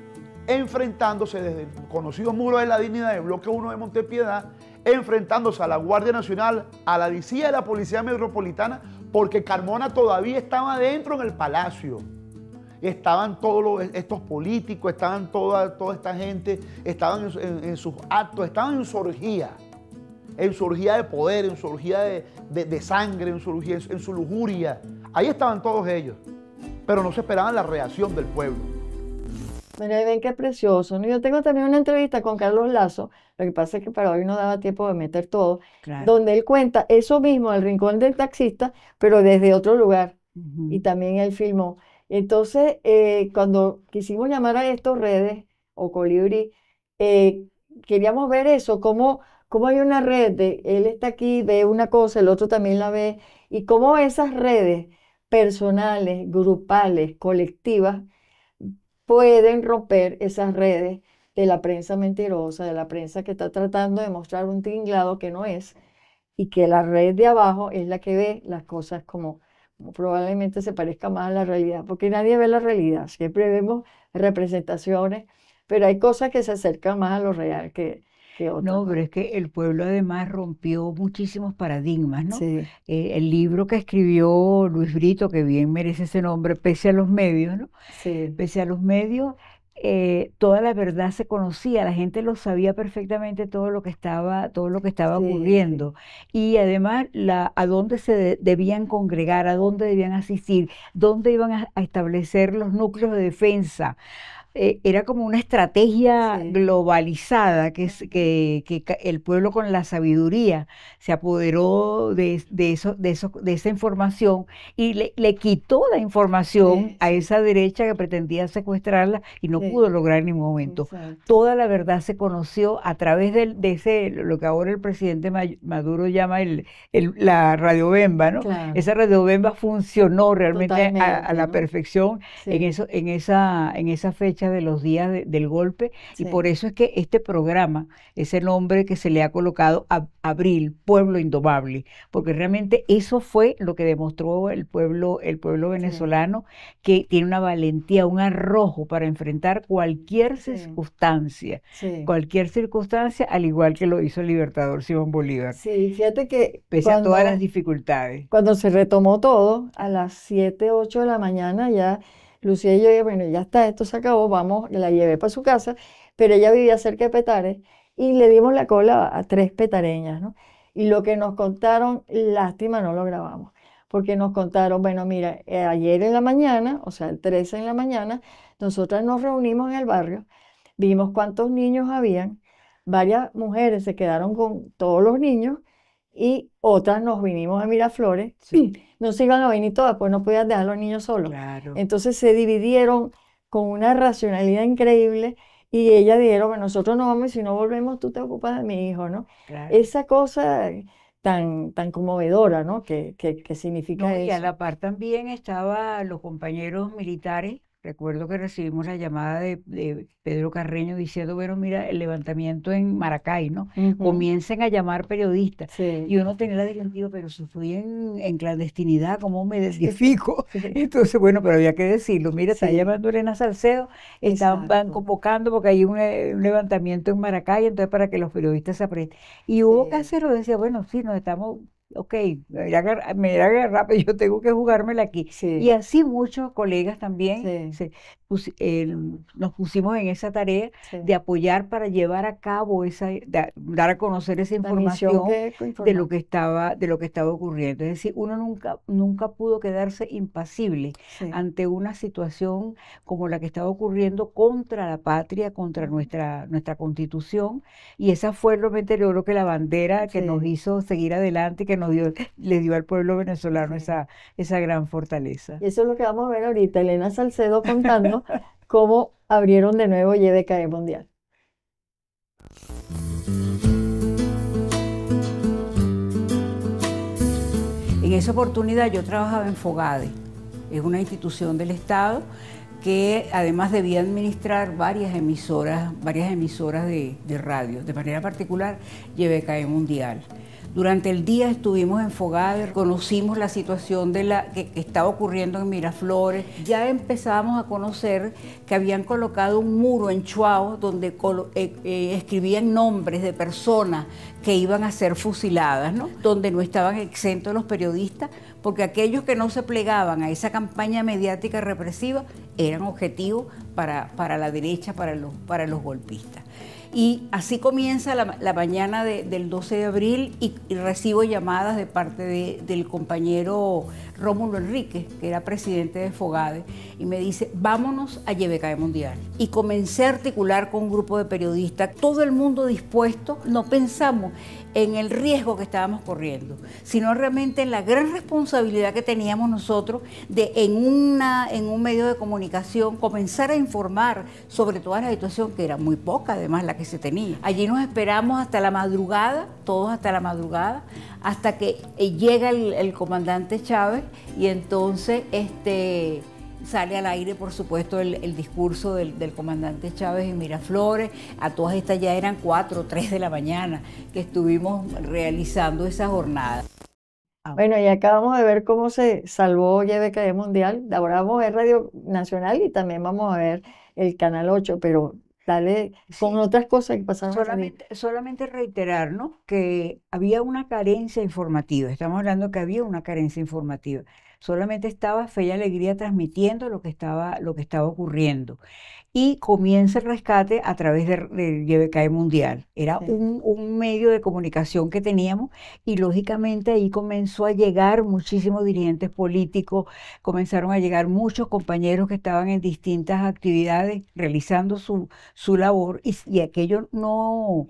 enfrentándose desde el conocido Muro de la Dignidad del Bloque 1 de Montepiedad, enfrentándose a la Guardia Nacional, a la DICIA y a la Policía Metropolitana, porque Carmona todavía estaba dentro en el palacio. Estaban todos estos políticos, estaban toda esta gente, estaban en sus actos, estaban en su orgía de poder, en su orgía de sangre, en su lujuria. Ahí estaban todos ellos, pero no se esperaban la reacción del pueblo. Mira, ven qué precioso, ¿no? Yo tengo también una entrevista con Carlos Lazo, lo que pasa es que para hoy no daba tiempo de meter todo, Claro. donde él cuenta eso mismo, el Rincón del Taxista, pero desde otro lugar, Ujú. y también él filmó. Entonces, cuando quisimos llamar a estos redes o Colibrí, queríamos ver eso, cómo hay una red de él está aquí, ve una cosa, el otro también la ve, y cómo esas redes personales, grupales, colectivas, pueden romper esas redes de la prensa mentirosa, de la prensa que está tratando de mostrar un tinglado que no es, y que la red de abajo es la que ve las cosas como probablemente se parezca más a la realidad, porque nadie ve la realidad, siempre vemos representaciones, pero hay cosas que se acercan más a lo real que otras. No, pero es que el pueblo además rompió muchísimos paradigmas, ¿no? Sí, El libro que escribió Luis Brito, que bien merece ese nombre, pese a los medios, ¿no? sí, Pese a los medios, toda la verdad se conocía, la gente lo sabía perfectamente todo lo que estaba sí, ocurriendo. Y además a dónde se debían congregar, a dónde debían asistir, dónde iban a establecer los núcleos de defensa. Era como una estrategia sí. globalizada que el pueblo con la sabiduría se apoderó de esa información y le quitó la información Sí, a sí. esa derecha que pretendía secuestrarla y no Sí. pudo lograr en ningún momento. Exacto. Toda la verdad se conoció a través lo que ahora el presidente Maduro llama la radiobemba, ¿no? Claro. Esa radiobemba funcionó realmente a la Totalmente, ¿no? perfección Sí. en esa fecha fecha de los días del golpe, y Sí. por eso es que este programa, ese nombre que se le ha colocado a Abril, Pueblo Indomable, porque realmente eso fue lo que demostró el pueblo venezolano, que tiene una valentía, un arrojo para enfrentar cualquier Sí. Sí. cualquier circunstancia, al igual que lo hizo el libertador Simón Bolívar, Sí, fíjate que pese a todas las dificultades. cuando se retomó todo, a las 7, 8 de la mañana, ya Lucía y yo, bueno, ya está, esto se acabó, vamos, la llevé para su casa, pero ella vivía cerca de Petare y le dimos la cola a 3 petareñas, ¿no? Y lo que nos contaron, lástima, no lo grabamos, porque nos contaron, bueno, mira, ayer en la mañana, o sea, el 13 en la mañana, nosotras nos reunimos en el barrio, vimos cuántos niños habían, varias mujeres se quedaron con todos los niños y otras nos vinimos a Miraflores. Sí. No se iban a venir todas, pues no podían dejar a los niños solos. Claro. Entonces se dividieron con una racionalidad increíble y ellas dijeron, bueno, nosotros nos vamos y si no volvemos tú te ocupas de mi hijo, ¿no? Claro. Esa cosa tan conmovedora, ¿no? Que significa No, y a eso. la par también estaban los compañeros militares. Recuerdo que recibimos la llamada de Pedro Carreño diciendo, bueno, mira, el levantamiento en Maracay, ¿no? Ujú. Comiencen a llamar periodistas. Sí. Y uno tenía la digo, pero si fui en clandestinidad, ¿cómo me identifico? Sí. Entonces, bueno, pero había que decirlo. Mira, está Sí. llamando Elena Salcedo, van Exacto. convocando porque hay un levantamiento en Maracay, entonces para que los periodistas se aprendan. Y hubo que Sí. hacerlo, decía, bueno, sí, nos estamos... Ok, me irá a agarrar, pero yo tengo que jugármela aquí. Sí. Y así muchos colegas también Sí. nos pusimos en esa tarea Sí. de apoyar para llevar a cabo dar a conocer esa La misión información que de informar. lo que estaba ocurriendo. Es decir, uno nunca pudo quedarse impasible Sí. ante una situación como la que estaba ocurriendo contra la patria, contra Ujú. nuestra Constitución, y esa fue realmente, yo creo que la bandera que nos Sí. hizo seguir adelante y que le dio al pueblo venezolano Sí. esa gran fortaleza. Y eso es lo que vamos a ver ahorita, Elena Salcedo contando cómo abrieron de nuevo YBKE Mundial. En esa oportunidad yo trabajaba en Fogade, es una institución del Estado que además debía administrar varias emisoras de radio, de manera particular YBKE Mundial. Durante el día estuvimos en Fogade, conocimos la situación que estaba ocurriendo en Miraflores. Ya empezábamos a conocer que habían colocado un muro en Chuao donde escribían nombres de personas que iban a ser fusiladas, ¿no? Donde no estaban exentos los periodistas, porque aquellos que no se plegaban a esa campaña mediática represiva eran objetivos para la derecha, para los golpistas. Y así comienza la mañana del 12 de abril y recibo llamadas de parte del compañero Rómulo Enríquez, que era presidente de Fogade, y me dice, vámonos a YBKE Mundial. Y comencé a articular con un grupo de periodistas, todo el mundo dispuesto. No pensamos en el riesgo que estábamos corriendo, sino realmente en la gran responsabilidad que teníamos nosotros de en un medio de comunicación comenzar a informar sobre toda la situación, que era muy poca además la que se tenía. Allí nos esperamos hasta la madrugada, todos hasta la madrugada, hasta que llega el comandante Chávez y entonces sale al aire, por supuesto, el discurso del comandante Chávez en Miraflores. A todas estas ya eran 4 o 3 de la mañana que estuvimos realizando esa jornada. Bueno, y acabamos de ver cómo se salvó YBKE Mundial. Ahora vamos a ver Radio Nacional y también vamos a ver el Canal 8, pero dale con Sí. otras cosas que pasaron ahí. Solamente reiterar, ¿no?, que había una carencia informativa. Estamos hablando que había una carencia informativa. Solamente estaba Fe y Alegría transmitiendo lo que estaba ocurriendo. Y comienza el rescate a través de YBKE Mundial. Era Sí. un medio de comunicación que teníamos y lógicamente ahí comenzó a llegar muchísimos dirigentes políticos, comenzaron a llegar muchos compañeros que estaban en distintas actividades realizando su labor y aquello no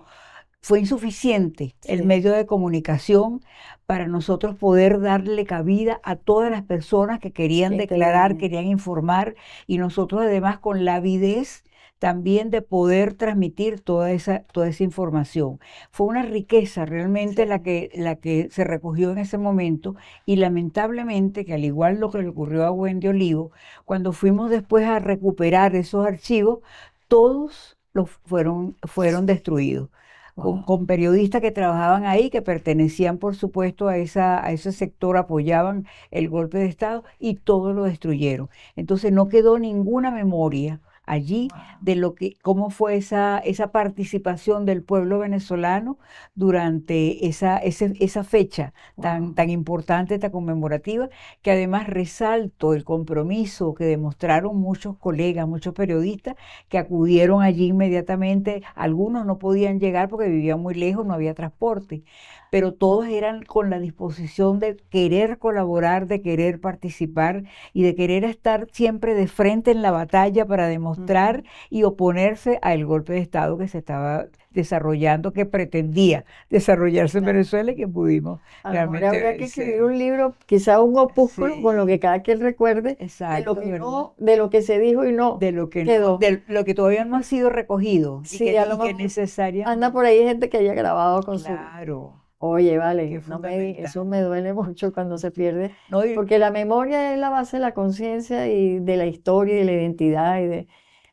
fue insuficiente el medio de comunicación para nosotros poder darle cabida a todas las personas que querían declarar, querían informar, y nosotros además con la avidez también de poder transmitir toda esa información. Fue una riqueza realmente la que se recogió en ese momento, y lamentablemente, que al igual lo que le ocurrió a Wendy Olivo, cuando fuimos después a recuperar esos archivos, todos fueron destruidos. Con periodistas que trabajaban ahí, que pertenecían por supuesto a ese sector, apoyaban el golpe de Estado, y todo lo destruyeron. Entonces no quedó ninguna memoria allí de cómo fue esa participación del pueblo venezolano durante esa fecha tan importante, tan conmemorativa, que además resalto el compromiso que demostraron muchos colegas, muchos periodistas que acudieron allí inmediatamente. Algunos no podían llegar porque vivían muy lejos, no había transporte, pero todos eran con la disposición de querer colaborar, de querer participar y de querer estar siempre de frente en la batalla para demostrar y oponerse al golpe de Estado que se estaba desarrollando, que pretendía desarrollarse en Venezuela, y que pudimos realmente. Habría que escribir un libro, quizá un opúsculo, con lo que cada quien recuerde, exacto, de lo que se dijo y no de lo que quedó. De lo que todavía no ha sido recogido, y que es necesario. Anda por ahí gente que haya grabado con Claro. Oye, vale, eso me duele mucho cuando se pierde, porque la memoria es la base de la conciencia y de la historia y de la identidad,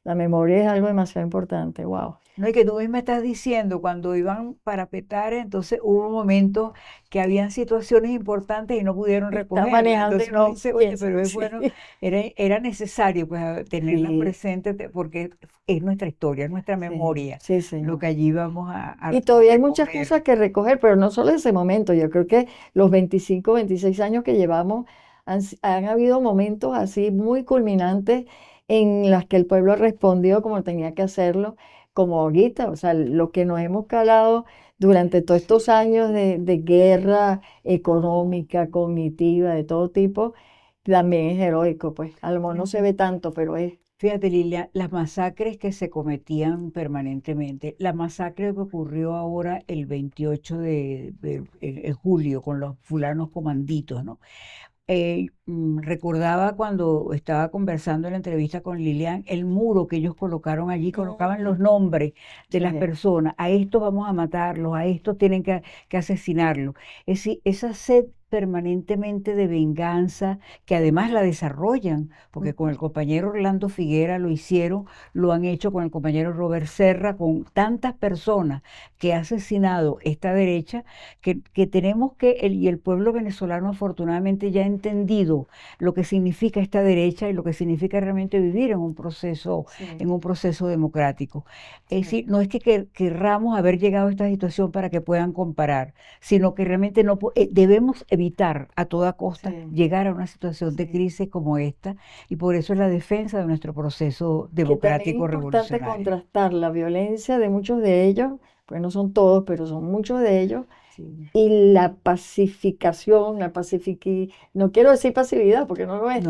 la memoria es algo demasiado importante, wow. No, y que tú misma estás diciendo, cuando iban para Petare, entonces hubo momentos que habían situaciones importantes y no pudieron recoger. Está manejando, entonces uno dice, oye, pero es bueno, era necesario pues tenerla presente, porque es nuestra historia, es nuestra memoria, lo que allí vamos a y todavía hay muchas cosas que recoger, pero no solo ese momento. Yo creo que los 25, 26 años que llevamos, han habido momentos así muy culminantes en las que el pueblo respondió como tenía que hacerlo, como ahorita, o sea, lo que nos hemos calado durante todos estos años de guerra económica, cognitiva, de todo tipo, también es heroico, pues. A lo mejor no se ve tanto, pero es. Fíjate, Lilia, las masacres que se cometían permanentemente, la masacre que ocurrió ahora el 28 de julio con los fulanos comanditos, ¿no? Recordaba cuando estaba conversando en la entrevista con Lilian, el muro que ellos colocaron allí, colocaban los nombres de las personas: a estos vamos a matarlos, a estos tienen que asesinarlos. Es decir, esa sed permanentemente de venganza, que además la desarrollan, porque con el compañero Orlando Figuera lo hicieron, lo han hecho con el compañero Robert Serra, con tantas personas que ha asesinado esta derecha, que tenemos y el pueblo venezolano afortunadamente ya ha entendido lo que significa esta derecha y lo que significa realmente vivir en un proceso democrático. Es decir, no es que querramos haber llegado a esta situación para que puedan comparar, sino que realmente debemos evitar a toda costa llegar a una situación de crisis como esta, y por eso es la defensa de nuestro proceso democrático revolucionario. Es importante contrastar la violencia de muchos de ellos, pues no son todos, pero son muchos de ellos, y la pacificación, no quiero decir pasividad porque no lo es,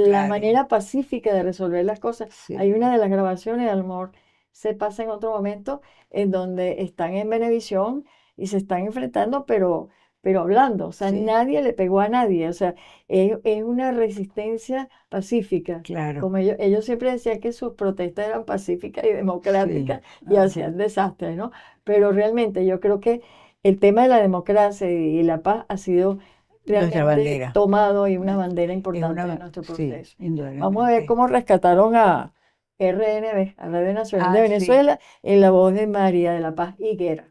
la manera pacífica de resolver las cosas. Hay una de las grabaciones, a lo mejor se pasa en otro momento, en donde están en Venevisión y se están enfrentando, pero hablando, o sea, nadie le pegó a nadie, o sea, es una resistencia pacífica. Claro. Como ellos siempre decían que sus protestas eran pacíficas y democráticas, y hacían desastres, ¿no? Pero realmente yo creo que el tema de la democracia y la paz ha sido realmente tomado, y una bandera importante de nuestro proceso. Vamos a ver cómo rescataron a RNB, a Radio Nacional de Venezuela, en la voz de María de la Paz Higuera.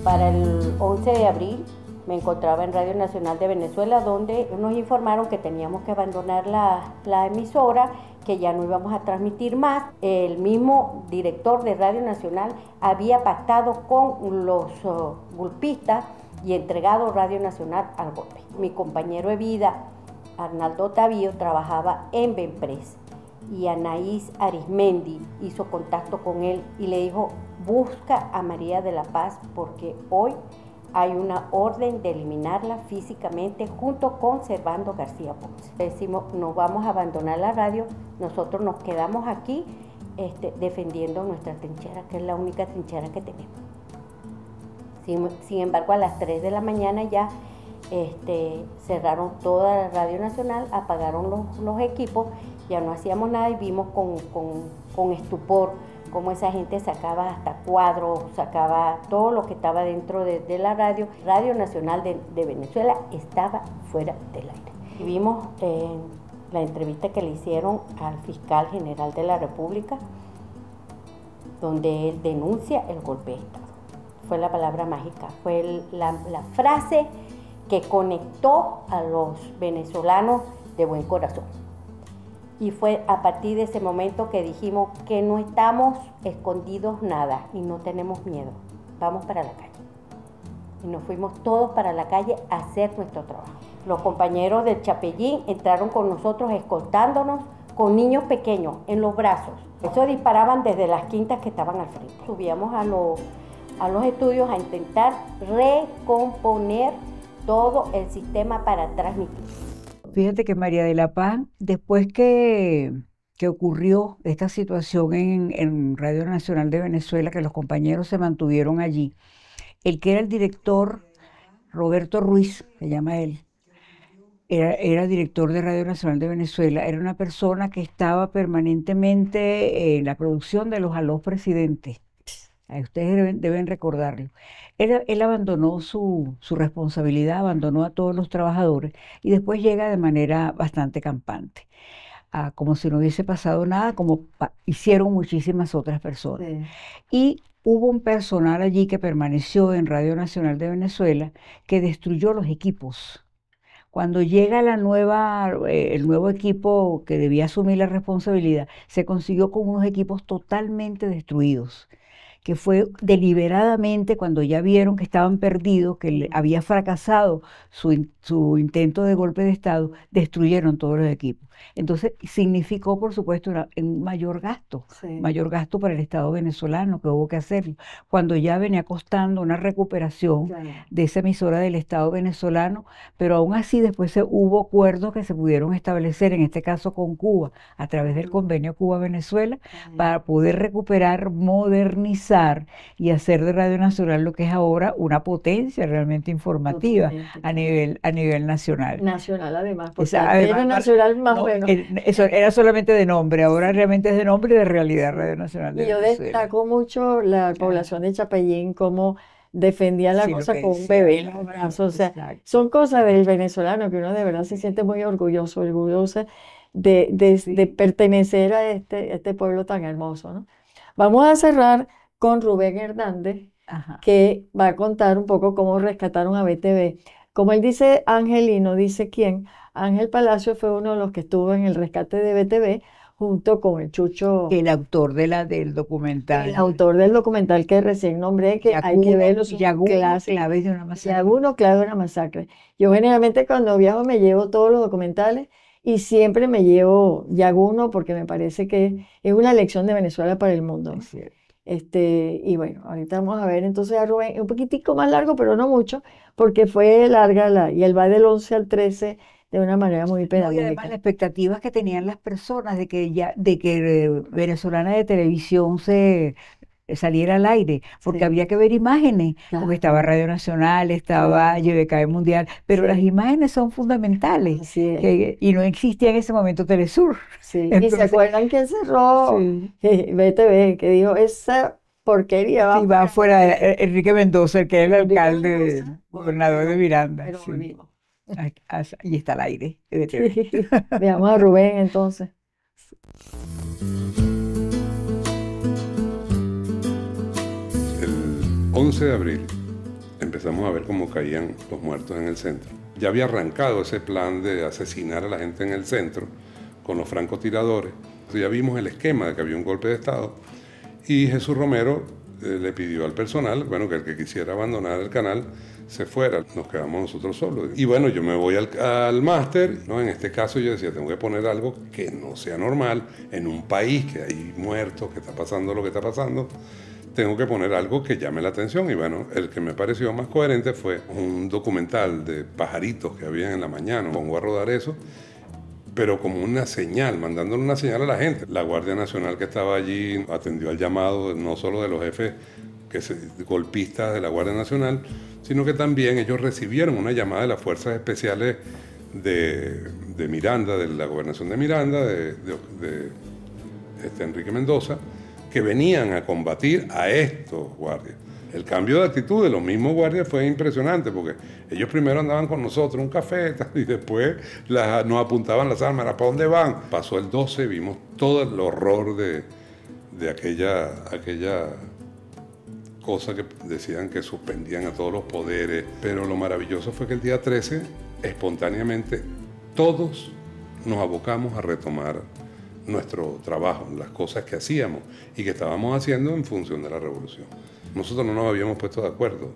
Para el 11 de abril me encontraba en Radio Nacional de Venezuela, donde nos informaron que teníamos que abandonar la emisora, que ya no íbamos a transmitir más. El mismo director de Radio Nacional había pactado con los golpistas y entregado Radio Nacional al golpe. Mi compañero de vida, Arnaldo Tavío, trabajaba en Benpress, y Anaís Arismendi hizo contacto con él y le dijo: busca a María de la Paz, porque hoy hay una orden de eliminarla físicamente junto con Servando García Ponce. Decimos, no vamos a abandonar la radio, nosotros nos quedamos aquí defendiendo nuestra trinchera, que es la única trinchera que tenemos. Sin embargo, a las 3 de la mañana ya cerraron toda la Radio Nacional, apagaron los equipos, ya no hacíamos nada y vimos con estupor cómo esa gente sacaba hasta cuadros, sacaba todo lo que estaba dentro de la radio. Radio Nacional de Venezuela estaba fuera del aire. Y vimos la entrevista que le hicieron al fiscal general de la República, donde él denuncia el golpe de Estado. Fue la palabra mágica, fue la frase que conectó a los venezolanos de buen corazón. Y fue a partir de ese momento que dijimos que no estamos escondidos nada y no tenemos miedo. Vamos para la calle. Y nos fuimos todos para la calle a hacer nuestro trabajo. Los compañeros del Chapellín entraron con nosotros escoltándonos con niños pequeños en los brazos. Eso disparaban desde las quintas que estaban al frente. Subíamos a los estudios a intentar recomponer todo el sistema para transmitir. Fíjate que María de la Paz, después que ocurrió esta situación en Radio Nacional de Venezuela, que los compañeros se mantuvieron allí, el que era el director, Roberto Ruiz, se llama él, era director de Radio Nacional de Venezuela, era una persona que estaba permanentemente en la producción de los Aló Presidentes. Ustedes deben recordarlo. Él abandonó su responsabilidad, abandonó a todos los trabajadores y después llega de manera bastante campante, como si no hubiese pasado nada, como hicieron muchísimas otras personas. Sí. Y hubo un personal allí que permaneció en Radio Nacional de Venezuela que destruyó los equipos. Cuando llega el nuevo equipo que debía asumir la responsabilidad, se consiguió con unos equipos totalmente destruidos, que fue deliberadamente cuando ya vieron que estaban perdidos, que había fracasado su intento de golpe de Estado, destruyeron todos los equipos. Entonces significó, por supuesto, un mayor gasto para el Estado venezolano, que hubo que hacerlo, cuando ya venía costando una recuperación de esa emisora del Estado venezolano, pero aún así después hubo acuerdos que se pudieron establecer, en este caso con Cuba, a través del convenio Cuba-Venezuela, para poder recuperar, modernizar y hacer de Radio Nacional lo que es ahora una potencia realmente informativa a nivel nacional. Nacional además, porque era nacional más bueno. Eso era solamente de nombre, ahora realmente es de nombre y de realidad Radio Nacional de Venezuela. Yo destaco mucho la población de Chapellín, como defendía la cosa con un bebé en los brazos. O sea, son cosas del venezolano que uno de verdad se siente muy orgulloso de pertenecer a este pueblo tan hermoso, ¿no? Vamos a cerrar con Rubén Hernández, que va a contar un poco cómo rescataron a BTV. Como él dice Ángel y no dice quién, Ángel Palacio fue uno de los que estuvo en el rescate de BTV junto con el Chucho. El autor del documental. El autor del documental que recién nombré, que hay que verlo. Claves de una masacre. Yaguno, clave de una masacre. Yo generalmente cuando viajo me llevo todos los documentales y siempre me llevo Yaguno porque me parece que es una lección de Venezuela para el mundo. Es cierto. Y bueno, ahorita vamos a ver entonces a Rubén, un poquitico más largo, pero no mucho, porque fue larga y él va del 11 al 13 de una manera muy pedagógica. Y además las expectativas que tenían las personas de que Venezolana de Televisión saliera al aire, porque había que ver imágenes, porque estaba Radio Nacional, estaba YBK Mundial, pero las imágenes son fundamentales, y no existía en ese momento Telesur. Entonces, y se acuerdan que cerró BTV, que dijo, esa porquería va fuera de Enrique Mendoza, que era el alcalde, gobernador de Miranda. Pero volvimos. Y está al aire. Veamos a Rubén entonces. El 11 de abril empezamos a ver cómo caían los muertos en el centro. Ya había arrancado ese plan de asesinar a la gente en el centro con los francotiradores. Ya vimos el esquema de que había un golpe de Estado y Jesús Romero le pidió al personal, bueno, que el que quisiera abandonar el canal se fuera, nos quedamos nosotros solos. Y bueno, yo me voy al máster, ¿no? En este caso yo decía, tengo que poner algo que no sea normal en un país que hay muertos, que está pasando lo que está pasando. Tengo que poner algo que llame la atención y bueno, el que me pareció más coherente fue un documental de pajaritos que había en la mañana. Pongo a rodar eso pero como una señal, mandándole una señal a la gente. La Guardia Nacional que estaba allí atendió al llamado no solo de los jefes golpistas de la Guardia Nacional, sino que también ellos recibieron una llamada de las Fuerzas Especiales de Miranda, de la Gobernación de Miranda, de Enrique Mendoza, que venían a combatir a estos guardias. El cambio de actitud de los mismos guardias fue impresionante, porque ellos primero andaban con nosotros un café y después nos apuntaban las armas, ¿para dónde van? Pasó el 12, vimos todo el horror de aquella cosa que decían que suspendían a todos los poderes, pero lo maravilloso fue que el día 13, espontáneamente, todos nos abocamos a retomar nuestro trabajo, las cosas que hacíamos y que estábamos haciendo en función de la revolución. Nosotros no nos habíamos puesto de acuerdo.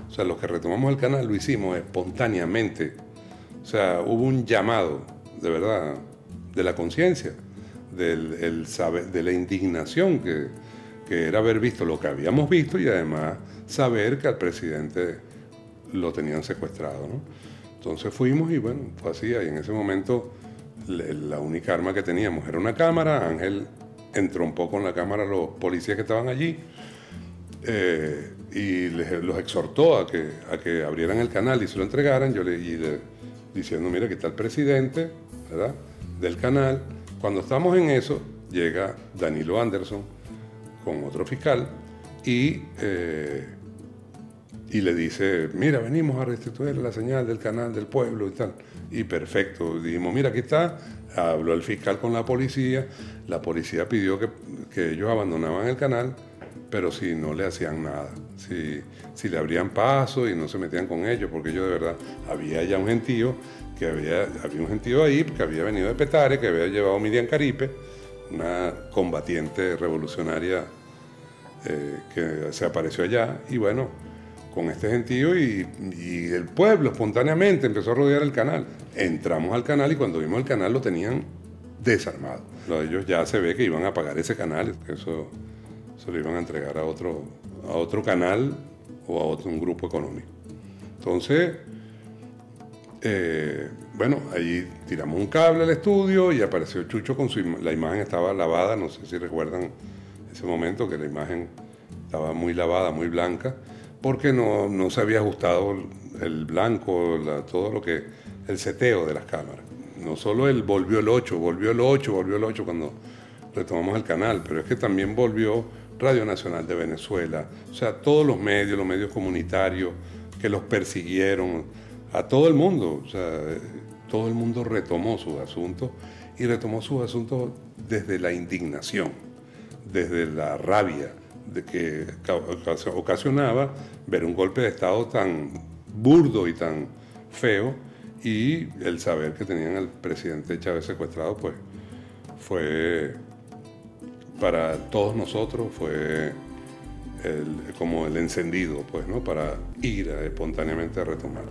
O sea, los que retomamos el canal lo hicimos espontáneamente. O sea, hubo un llamado, de verdad, de la conciencia, de la indignación que era haber visto lo que habíamos visto y además saber que al presidente lo tenían secuestrado, ¿no? Entonces fuimos y bueno, fue así. Y en ese momento la única arma que teníamos era una cámara. Ángel entrompó con la cámara a los policías que estaban allí y los exhortó a que abrieran el canal y se lo entregaran. Diciendo, mira, aquí está el presidente, ¿verdad?, del canal. Cuando estamos en eso, llega Danilo Anderson con otro fiscal y le dice, mira, venimos a restituir la señal del canal del pueblo y tal. Y perfecto, dijimos, mira, aquí está. Habló el fiscal con la policía pidió que ellos abandonaban el canal, pero si no le hacían nada, si le abrían paso y no se metían con ellos, porque ellos de verdad, había ya un gentío, había un gentío ahí, que había venido de Petare, que había llevado a Miriam Caripe, una combatiente revolucionaria que se apareció allá, y bueno, con este gentío y el pueblo espontáneamente empezó a rodear el canal. Entramos al canal y cuando vimos el canal lo tenían desarmado. Ellos ya se ve que iban a apagar ese canal, eso se lo iban a entregar a otro canal o a un grupo económico. Entonces, bueno, ahí tiramos un cable al estudio y apareció Chucho con la imagen estaba lavada, no sé si recuerdan ese momento que la imagen estaba muy lavada, muy blanca, porque no se había ajustado el blanco, todo lo que, el seteo de las cámaras. No solo volvió el 8 cuando retomamos el canal, pero es que también volvió Radio Nacional de Venezuela, o sea, todos los medios comunitarios que los persiguieron, a todo el mundo, o sea, todo el mundo retomó sus asuntos y retomó sus asuntos desde la indignación, desde la rabia de que ocasionaba ver un golpe de Estado tan burdo y tan feo, y el saber que tenían al presidente Chávez secuestrado, pues fue para todos nosotros fue como el encendido, pues, ¿no?, para ir espontáneamente a retomar.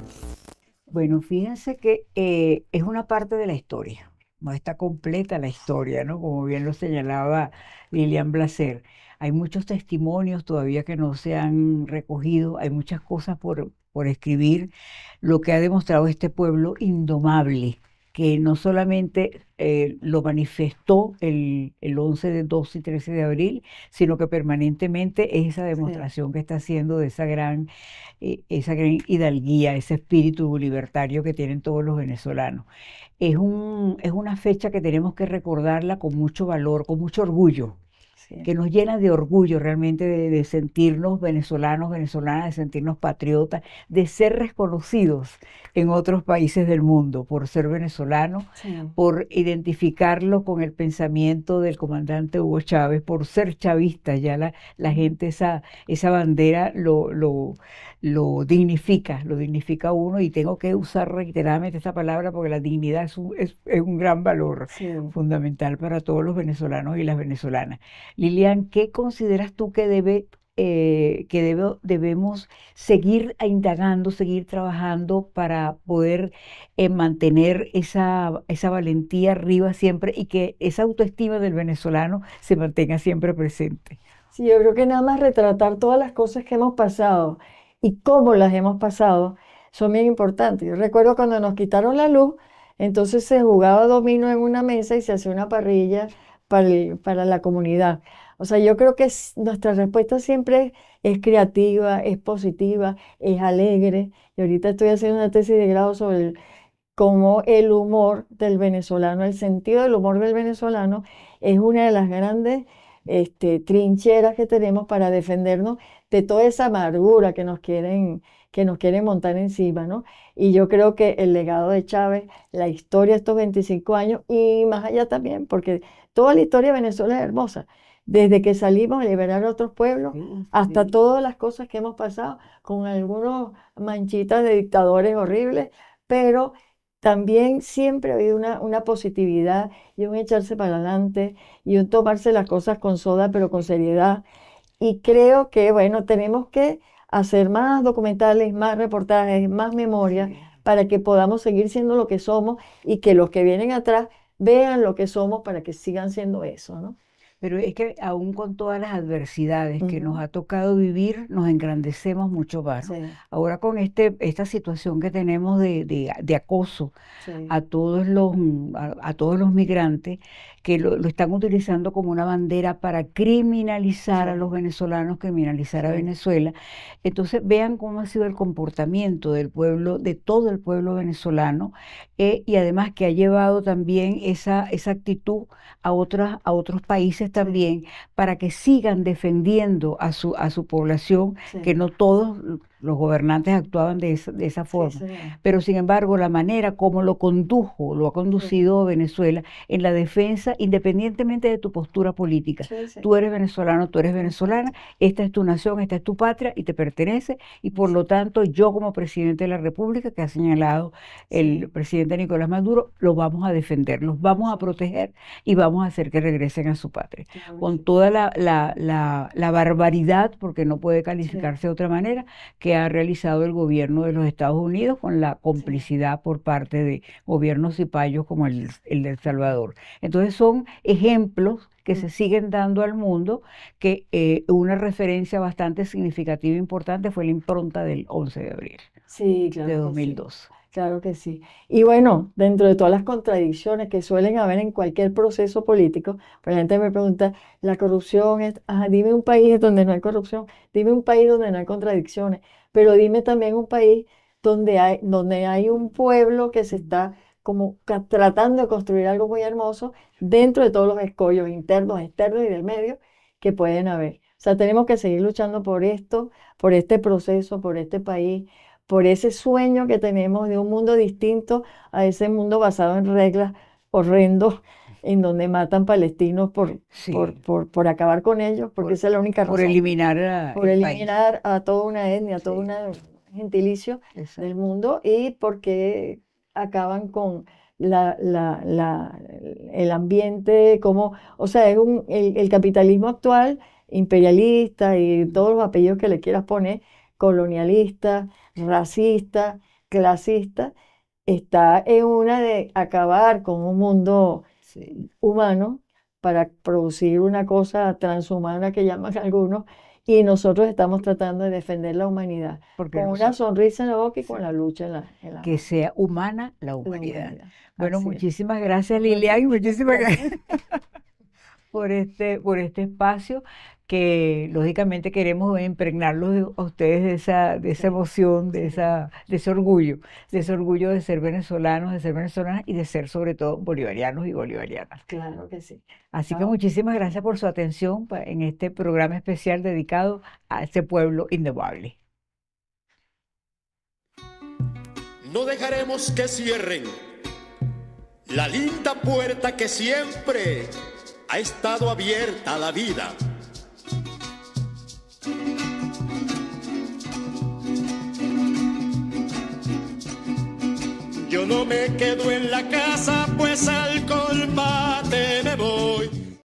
Bueno, fíjense que es una parte de la historia, no está completa la historia, ¿no? Como bien lo señalaba Lilian Blaser. Hay muchos testimonios todavía que no se han recogido, hay muchas cosas por escribir, lo que ha demostrado este pueblo indomable, que no solamente lo manifestó el 11, 12 y 13 de abril, sino que permanentemente es esa demostración que está haciendo de esa gran hidalguía, ese espíritu libertario que tienen todos los venezolanos. Es una fecha que tenemos que recordarla con mucho valor, con mucho orgullo, que nos llena de orgullo realmente de sentirnos venezolanos, venezolanas, de sentirnos patriotas, de ser reconocidos en otros países del mundo por ser venezolanos, por identificarlo con el pensamiento del comandante Hugo Chávez, por ser chavistas. Ya la gente esa bandera lo dignifica a uno, y tengo que usar reiteradamente esa palabra porque la dignidad es un gran valor fundamental para todos los venezolanos y las venezolanas. Lilian, ¿qué consideras tú que debemos seguir indagando, seguir trabajando para poder mantener esa valentía arriba siempre y que esa autoestima del venezolano se mantenga siempre presente? Sí, yo creo que nada más retratar todas las cosas que hemos pasado y cómo las hemos pasado son bien importantes. Yo recuerdo cuando nos quitaron la luz, Entonces se jugaba dominó en una mesa y se hacía una parrilla para la comunidad. O sea, yo creo que nuestra respuesta siempre es creativa, es positiva, es alegre. Y ahorita estoy haciendo una tesis de grado sobre cómo el humor del venezolano, el sentido del humor del venezolano es una de las grandes trincheras que tenemos para defendernos de toda esa amargura que nos quieren montar encima, ¿no? Y yo creo que el legado de Chávez, la historia de estos 25 años y más allá también, porque toda la historia de Venezuela es hermosa. Desde que salimos a liberar a otros pueblos hasta todas las cosas que hemos pasado, con algunos manchitas de dictadores horribles, pero también siempre ha habido una positividad y un echarse para adelante y un tomarse las cosas con soda, pero con seriedad. Y creo que, bueno, tenemos que hacer más documentales, más reportajes, más memoria, para que podamos seguir siendo lo que somos y que los que vienen atrás vean lo que somos para que sigan siendo eso, ¿no? Pero es que aún con todas las adversidades que nos ha tocado vivir, nos engrandecemos mucho más, ¿no? Sí, Ahora con esta situación que tenemos de acoso sí, a todos los migrantes que lo están utilizando como una bandera para criminalizar a Sí. los venezolanos, criminalizar a Sí. Venezuela. Entonces vean cómo ha sido el comportamiento del pueblo, de todo el pueblo venezolano, y además que ha llevado también esa actitud a otros países también, para que sigan defendiendo a su población, sí, que no todos los gobernantes actuaban de esa sí, forma. señor. Pero sin embargo, la manera como lo ha conducido Venezuela en la defensa, independientemente de tu postura política. Sí, sí. Tú eres venezolano, tú eres venezolana, esta es tu nación, esta es tu patria y te pertenece. Y por lo tanto, yo como presidente de la República, que ha señalado el Sí. presidente Nicolás Maduro, los vamos a defender, los vamos a proteger y vamos a hacer que regresen a su patria. Claro que Con sí. toda la barbaridad, porque no puede calificarse de otra manera, que ha realizado el gobierno de los Estados Unidos con la complicidad por parte de gobiernos cipayos como el de El Salvador. Entonces son ejemplos que se siguen dando al mundo, que una referencia bastante significativa e importante fue la impronta del 11 de abril Sí, claro de que sí. 2002. Claro que sí. Y bueno, dentro de todas las contradicciones que suelen haber en cualquier proceso político, pues la gente me pregunta, la corrupción es, dime un país donde no hay corrupción, dime un país donde no hay contradicciones, pero dime también un país donde hay un pueblo que se está como tratando de construir algo muy hermoso dentro de todos los escollos internos, externos y del medio que pueden haber. O sea, tenemos que seguir luchando por esto, por este proceso, por este país, por ese sueño que tenemos de un mundo distinto a ese mundo basado en reglas horrendos, en donde matan palestinos Sí, por acabar con ellos, porque esa es la única por razón. eliminar Por el país. eliminar a toda una etnia, a todo Sí. un gentilicio Exacto. del mundo y porque acaban con el ambiente, o sea, es el capitalismo actual, imperialista y todos los apellidos que le quieras poner, colonialista, racista, clasista, está en una de acabar con un mundo Sí. humano para producir una cosa transhumana que llaman algunos, y nosotros estamos tratando de defender la humanidad Porque con no una sé, sonrisa en la boca y sí, con la lucha en la que mano. sea humana la La humanidad. humanidad. Bueno, Así es. muchísimas gracias, Bueno, Lilian, y muchísimas gracias. gracias por este espacio, que lógicamente queremos impregnarlos a ustedes de esa Sí, emoción, de sí, ese orgullo de ser venezolanos, de ser venezolanas y de ser sobre todo bolivarianos y bolivarianas. claro que sí. Así que Chao. muchísimas gracias por su atención en este programa especial dedicado a este pueblo indomable. No dejaremos que cierren la linda puerta que siempre ha estado abierta a la vida. Yo no me quedo en la casa